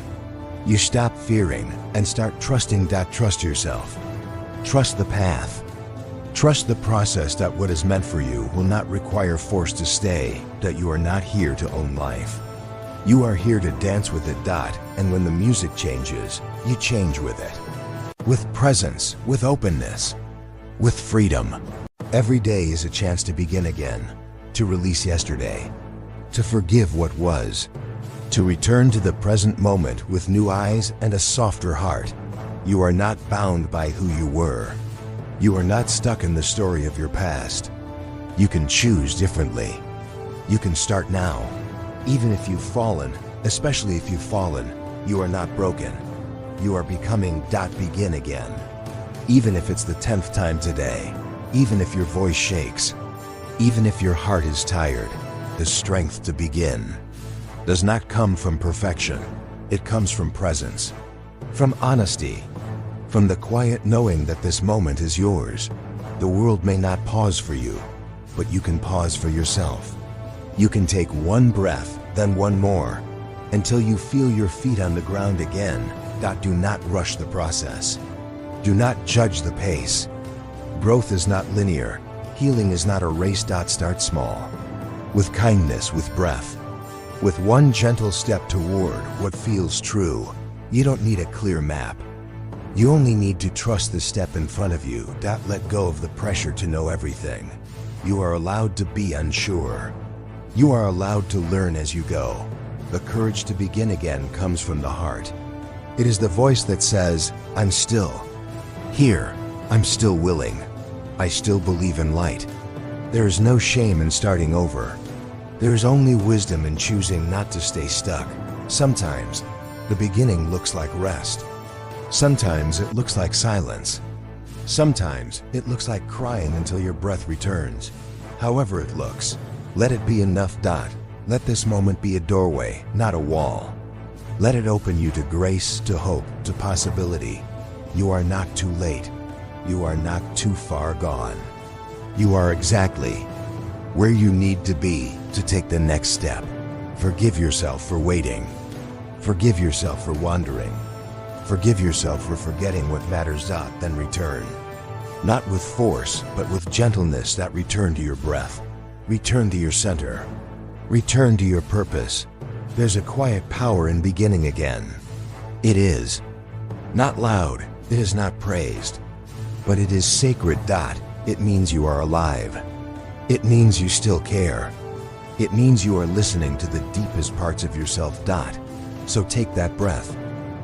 You stop fearing and start trusting. Trust yourself. Trust the path. Trust the process. What is meant for you will not require force to stay. You are not here to own life. You are here to dance with it. And when the music changes, you change with it. With presence, with openness, with freedom. Every day is a chance to begin again, to release yesterday, to forgive what was, to return to the present moment with new eyes and a softer heart. You are not bound by who you were. You are not stuck in the story of your past. You can choose differently. You can start now. Even if you've fallen, especially if you've fallen, you are not broken. You are becoming. Begin again. Even if it's the 10th time today, even if your voice shakes, even if your heart is tired, the strength to begin does not come from perfection. It comes from presence, from honesty, from the quiet knowing that this moment is yours. The world may not pause for you, but you can pause for yourself. You can take one breath, then one more, until you feel your feet on the ground again. Do not rush the process. Do not judge the pace. Growth is not linear. Healing is not a race. Start small. With kindness, with breath. With one gentle step toward what feels true. You don't need a clear map. You only need to trust the step in front of you. Let go of the pressure to know everything. You are allowed to be unsure. You are allowed to learn as you go. The courage to begin again comes from the heart. It is the voice that says, I'm still here. I'm still willing. I still believe in light. There is no shame in starting over. There is only wisdom in choosing not to stay stuck. Sometimes the beginning looks like rest. Sometimes it looks like silence. Sometimes it looks like crying until your breath returns. However it looks, let it be enough. Let this moment be a doorway, not a wall. Let it open you to grace, to hope, to possibility. You are not too late. You are not too far gone. You are exactly where you need to be to take the next step. Forgive yourself for waiting. Forgive yourself for wandering. Forgive yourself for forgetting what matters. Then return. Not with force, but with gentleness. Return to your breath. Return to your center. Return to your purpose. There's a quiet power in beginning again. It is not loud. It is not praised. But it is sacred. It means you are alive. It means you still care. It means you are listening to the deepest parts of yourself. So take that breath.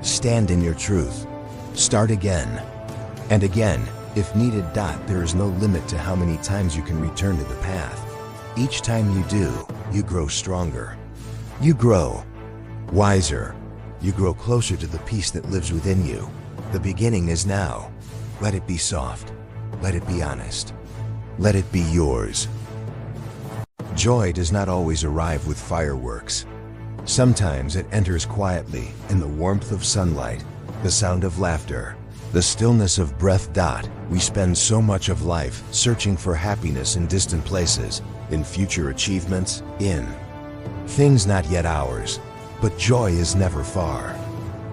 Stand in your truth. Start again. And again, if needed. There is no limit to how many times you can return to the path. Each time you do, you grow stronger. You grow wiser. You grow closer to the peace that lives within you. The beginning is now. Let it be soft. Let it be honest. Let it be yours. Joy does not always arrive with fireworks. Sometimes it enters quietly in the warmth of sunlight, the sound of laughter, the stillness of breath. We spend so much of life searching for happiness in distant places, in future achievements, in things not yet ours. But joy is never far.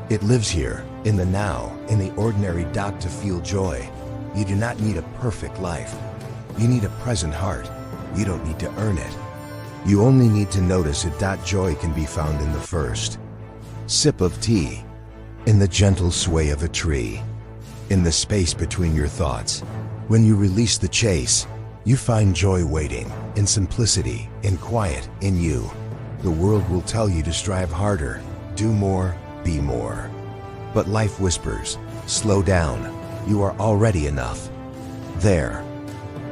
It lives here, in the now, in the ordinary. To feel joy, you do not need a perfect life. You need a present heart. You don't need to earn it. You only need to notice it. Joy can be found in the first sip of tea, in the gentle sway of a tree, in the space between your thoughts. When you release the chase, you find joy waiting, in simplicity, in quiet, in you. The world will tell you to strive harder, do more, be more. But life whispers, slow down, you are already enough. There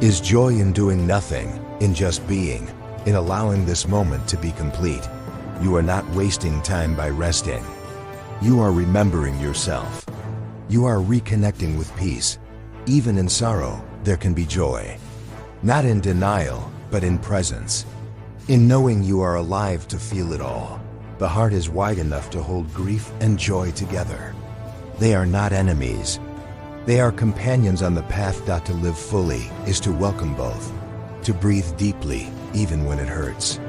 is joy in doing nothing, in just being, in allowing this moment to be complete. You are not wasting time by resting. You are remembering yourself. You are reconnecting with peace. Even in sorrow, there can be joy. Not in denial, but in presence. In knowing you are alive to feel it all. The heart is wide enough to hold grief and joy together. They are not enemies. They are companions on the path. To live fully is to welcome both. To breathe deeply, even when it hurts.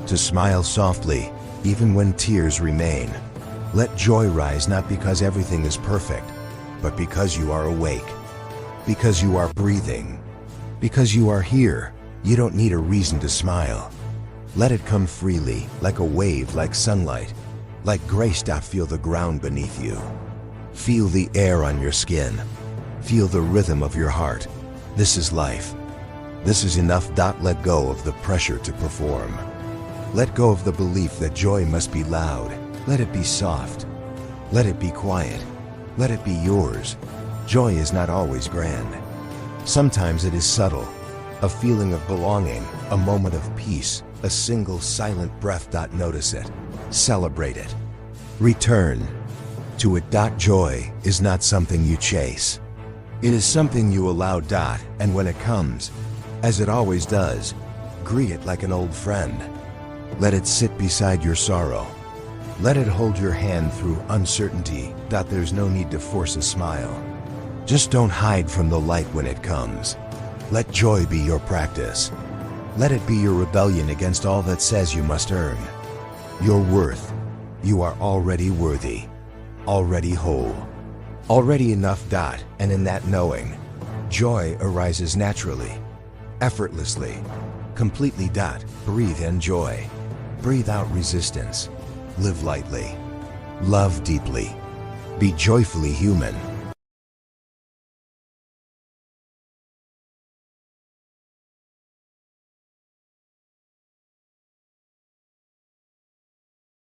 To smile softly, even when tears remain. Let joy rise not because everything is perfect, but because you are awake. Because you are breathing. Because you are here, you don't need a reason to smile. Let it come freely, like a wave, like sunlight, like grace. Feel the ground beneath you. Feel the air on your skin. Feel the rhythm of your heart. This is life. This is enough. Let go of the pressure to perform. Let go of the belief that joy must be loud. Let it be soft. Let it be quiet. Let it be yours. Joy is not always grand. Sometimes it is subtle. A feeling of belonging, a moment of peace, a single silent breath. Notice it. Celebrate it. Return to it. Joy is not something you chase. It is something you allow. And when it comes, as it always does, greet it like an old friend. Let it sit beside your sorrow. Let it hold your hand through uncertainty. There's no need to force a smile. Just don't hide from the light when it comes. Let joy be your practice. Let it be your rebellion against all that says you must earn. Your worth. You are already worthy. already whole, already enough. And in that knowing, joy arises naturally, effortlessly, completely. Breathe in joy, breathe out resistance, live lightly, love deeply, be joyfully human.